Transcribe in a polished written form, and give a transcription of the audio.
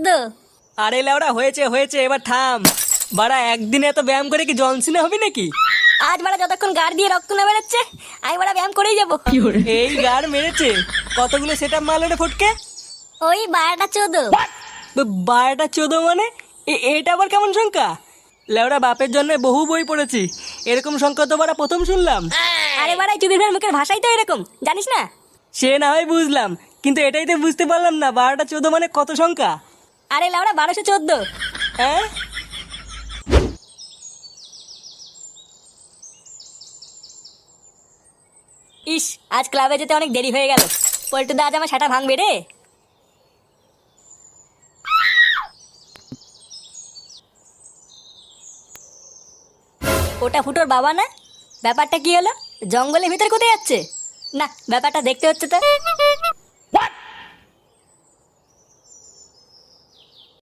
14। আরে লেওড়া হয়েছে হয়েছে, এবার থাম। বাড়া একদিনে এত ব্যায়াম করে কি জনসিনা হবি নাকি? আজ বাড়া যতক্ষণ গাড় দিয়ে রক্ত না বেরোচ্ছে আমি বাড়া ব্যায়াম করেই যাবো। এই গার মেরেছে? কতগুলো সেট আপ মারলো রে ফটকে? ওই 12টা 14। 12টা 14 মানে? এটা আবার কেমন সংখ্যা? লেওড়া বাপের জন্য বহু বই পড়েছি, এরকম সংখ্যা তো বাড়া প্রথম শুনলাম। আরে বাড়া চুদির ভাইয়ের মুখের ভাষাই তো এরকম, জানিস না? সে না হয় বুঝলাম, কিন্তু এটাই তো বুঝতে পারলাম না 12টা 14 মানে কত সংখ্যা? আরে লাউড়া 1214। হ্যাঁ? ইস, আজ ক্লাবে যেতে অনেক দেরি হয়ে গেল। পল্টুদা আজ আমার সাটা ভাঙবে রে। ওটা ফুটোর বাবা না? ব্যাপারটা কি হলো? জঙ্গলের ভিতর কোথায় যাচ্ছে? না, ব্যাপারটা দেখতে হচ্ছে তো।